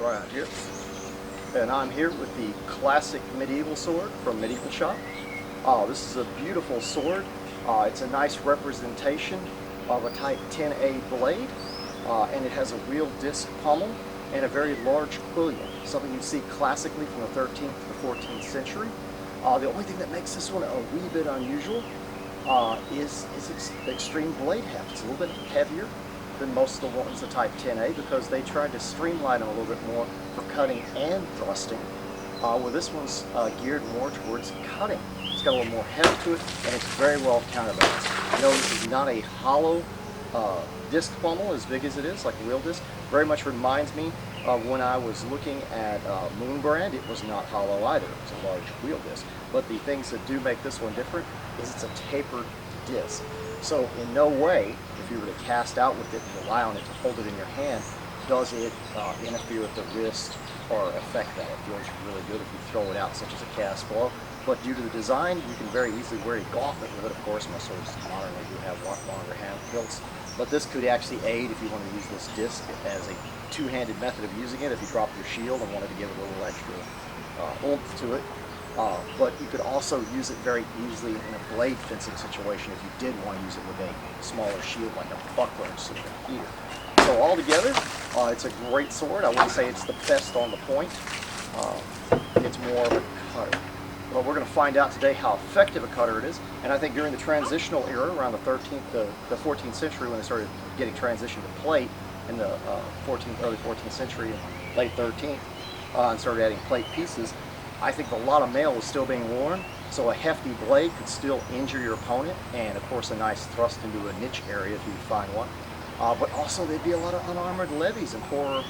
Thrand here, and I'm here with the classic medieval sword from Medieval Shop. This is a beautiful sword. It's a nice representation of a Type 10A blade, and it has a real disc pommel and a very large quillion, something you see classically from the 13th to the 14th century. The only thing that makes this one a wee bit unusual is its extreme blade heft. It's a little bit heavier than most of the ones of Type 10A because they tried to streamline them a little bit more for cutting and thrusting, where this one's geared more towards cutting. It's got a little more heft to it, and it's very well counterbalanced. No, this is not a hollow disc pommel as big as it is, like a real disc. Very much reminds me of when I was looking at Moon brand. It was not hollow either. It was a large wheel disc. But the things that do make this one different is it's a tapered disc. So in no way, if you were to cast out with it and rely on it to hold it in your hand, does it interfere with the wrist or affect that. It feels really good if you throw it out, such as a cast blow. But due to the design, you can very easily wear a gauntlet with it. Of course, most swords modernly do have longer hand hilts. But this could actually aid if you want to use this disc as a two-handed method of using it if you drop your shield and wanted to give it a little extra oomph to it. But you could also use it very easily in a blade fencing situation if you did want to use it with a smaller shield like a buckler instead of here. So altogether, it's a great sword. I wouldn't say it's the best on the point. It's more of a cutter. Well, we're going to find out today how effective a cutter it is, and I think during the transitional era, around the 13th to the 14th century, when they started getting transitioned to plate in the early 14th century and late 13th, and started adding plate pieces, I think a lot of mail was still being worn, so a hefty blade could still injure your opponent, and of course a nice thrust into a niche area if you find one. But also there'd be a lot of unarmored levies and poor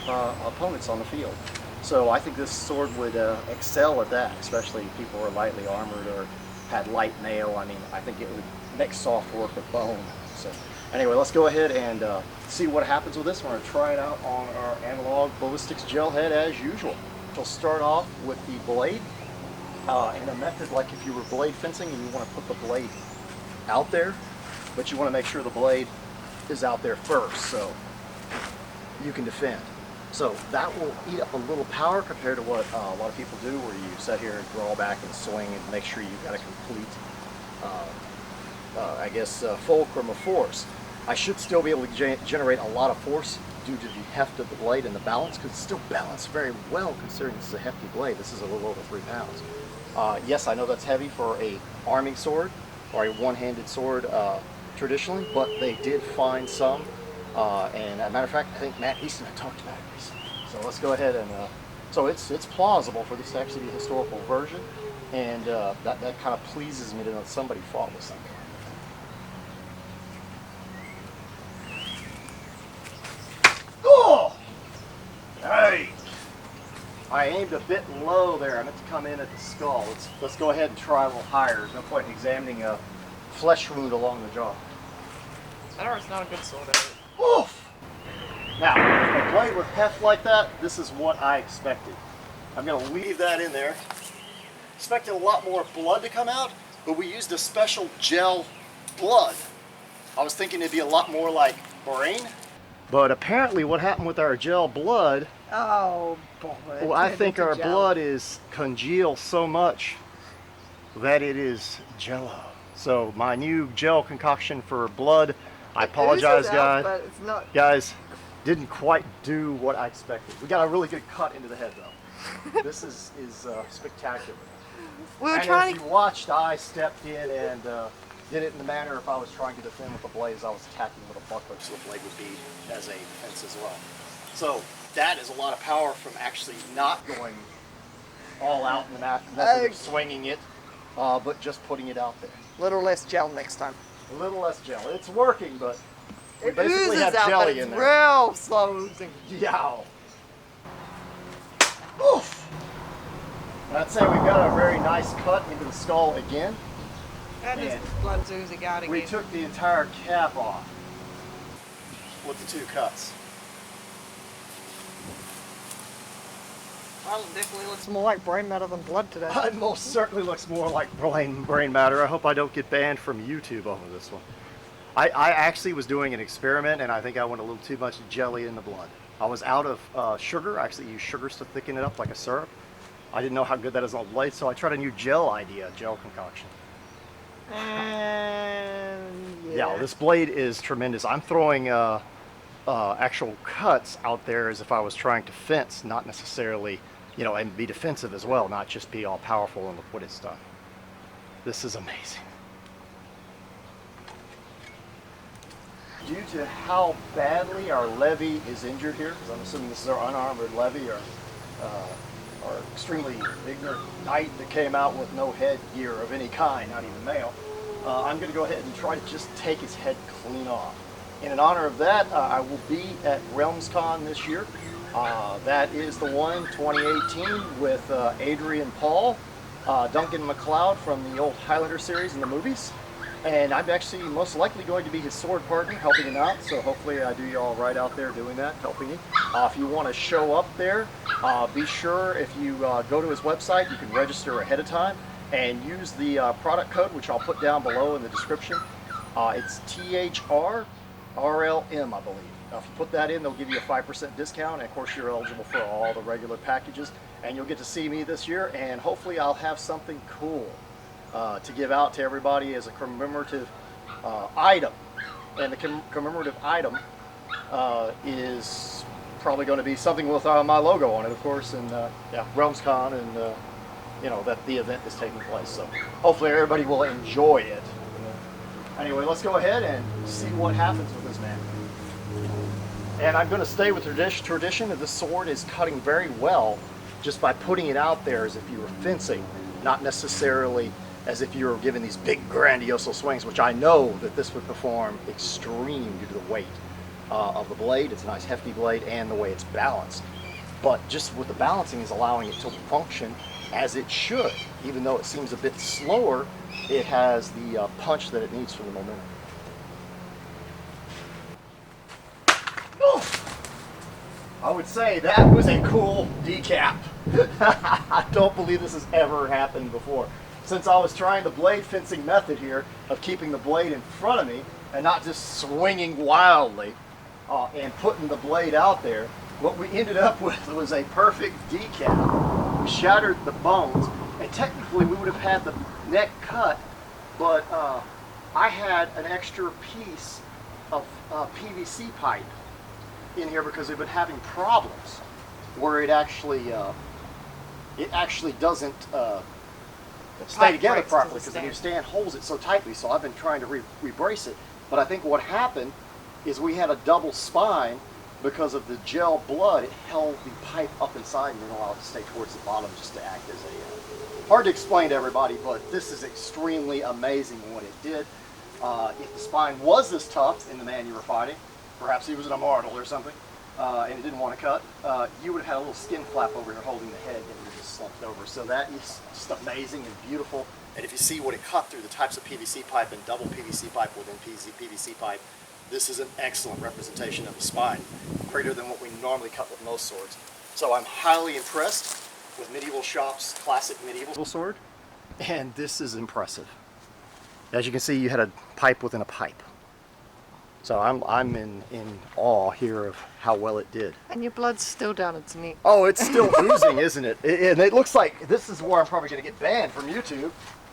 opponents on the field. So I think this sword would excel at that, especially if people were lightly armored or had light mail. I mean, I think it would make soft work of bone. So anyway, let's go ahead and see what happens with this. We're going to try it out on our analog ballistics gel head as usual. We'll start off with the blade in a method like if you were blade fencing and you want to put the blade out there, but you want to make sure the blade is out there first so you can defend. So that will eat up a little power compared to what a lot of people do, where you sit here and draw back and swing and make sure you've got a complete, fulcrum of force. I should still be able to generate a lot of force due to the heft of the blade and the balance, because it's still balanced very well considering this is a hefty blade. This is a little over 3 pounds. Yes, I know that's heavy for a arming sword or a one-handed sword traditionally, but they did find some. And as a matter of fact, I think Matt Easton had talked about it recently. So let's go ahead and, so it's plausible for this to actually be a historical version, and that kind of pleases me to know that somebody fought with something. Oh! Hey! I aimed a bit low there. I meant to come in at the skull. Let's go ahead and try a little higher. There's no point in examining a flesh wound along the jaw. It's not a good sword, is it? Oof! Now, a blade with heft like that, this is what I expected. I'm going to leave that in there. Expected a lot more blood to come out, but we used a special gel blood. I was thinking it'd be a lot more like brain. But apparently what happened with our gel blood, oh boy. Well, I think our blood is congealed so much that it is jello. So my new gel concoction for blood, I apologize, guys, didn't quite do what I expected. We got a really good cut into the head, though. This is spectacular. As you watched, I stepped in and did it in the manner if I was trying to defend with the blade as I was attacking with a buckler, so the blade would be as a defense as well. So that is a lot of power from actually not going all out in the method of swinging it, but just putting it out there. A little less gel next time. A little less gel. It's working, but we it basically oozes have out, jelly but it's in there. Real slow oozing. Yow. Oof. I'd say we've got a very nice cut into the skull again. And his blood's oozing out again. We took the entire cap off with the 2 cuts. Well, it definitely looks more like brain matter than blood today. It most certainly looks more like brain matter. I hope I don't get banned from YouTube over this one. I actually was doing an experiment, and I think I went a little too much jelly in the blood. I was out of sugar. I actually used sugars to thicken it up like a syrup. I didn't know how good that is on the blade, so I tried a new gel concoction. And Yeah, this blade is tremendous. I'm throwing actual cuts out there as if I was trying to fence, not necessarily, you know, and be defensive as well, not just be all powerful and look what it's done. This is amazing. Due to how badly our levy is injured here, because I'm assuming this is our unarmored levy, or our extremely ignorant knight that came out with no headgear of any kind, not even male, I'm going to go ahead and try to just take his head clean off. And in honor of that, I will be at RealmsCon this year. That is the one, 2018, with Adrian Paul, Duncan MacLeod from the old Highlander series in the movies. And I'm actually most likely going to be his sword partner, helping him out. So hopefully I do you all right out there doing that, helping him. If you want to show up there, be sure if you go to his website, you can register ahead of time and use the product code, which I'll put down below in the description. It's THRRLM, I believe. Now, if you put that in, they'll give you a 5% discount. And of course, you're eligible for all the regular packages. And you'll get to see me this year. And hopefully I'll have something cool to give out to everybody as a commemorative item. And the commemorative item is probably going to be something with my logo on it, of course, and yeah, RealmsCon, and you know, that the event is taking place. So hopefully everybody will enjoy it. Anyway, let's go ahead and see what happens with this man. And I'm going to stay with tradition that the sword is cutting very well just by putting it out there as if you were fencing, not necessarily as if you were giving these big grandiose swings, which I know that this would perform extreme due to the weight of the blade. It's a nice hefty blade and the way it's balanced. But just with the balancing is allowing it to function as it should. Even though it seems a bit slower, it has the punch that it needs for the momentum. I would say that was a cool decap. I don't believe this has ever happened before. Since I was trying the blade fencing method here of keeping the blade in front of me and not just swinging wildly and putting the blade out there, what we ended up with was a perfect decap. We shattered the bones, and technically we would have had the neck cut, but I had an extra piece of PVC pipe in here because we've been having problems where it actually doesn't stay together properly because the new stand holds it so tightly. So I've been trying to re-brace it, but I think what happened is we had a double spine because of the gel blood. It held the pipe up inside and then allowed it to stay towards the bottom just to act as a hard to explain to everybody, but this is extremely amazing what it did. If the spine was this tough in the man you were fighting, perhaps he was an immortal or something, and it didn't want to cut, you would have had a little skin flap over here holding the head and it just slumped over. So that is just amazing and beautiful. And if you see what it cut through, the types of PVC pipe and double PVC pipe within PVC pipe, this is an excellent representation of the spine, greater than what we normally cut with most swords. So I'm highly impressed with Medieval Shop's classic medieval sword, and this is impressive. As you can see, you had a pipe within a pipe. So I'm in awe here of how well it did. And your blood's still down its knee. Oh, it's still oozing, isn't it? And it looks like, this is where I'm probably going to get banned from YouTube.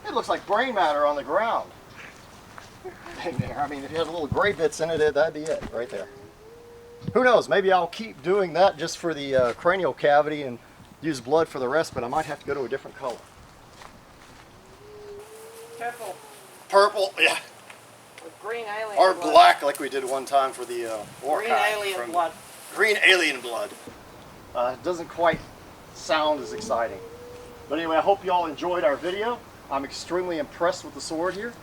It looks like brain matter on the ground. I mean, if you had little gray bits in it, that'd be it right there. Who knows? Maybe I'll keep doing that just for the cranial cavity and use blood for the rest, but I might have to go to a different color. Purple. Purple, yeah. With green alien Or blood. black, like we did one time for the Green alien blood. Green alien blood. It doesn't quite sound as exciting. But anyway, I hope you all enjoyed our video. I'm extremely impressed with the sword here.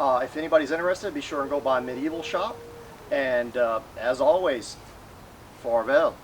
If anybody's interested, be sure and go by Medieval Shop. And as always, farewell.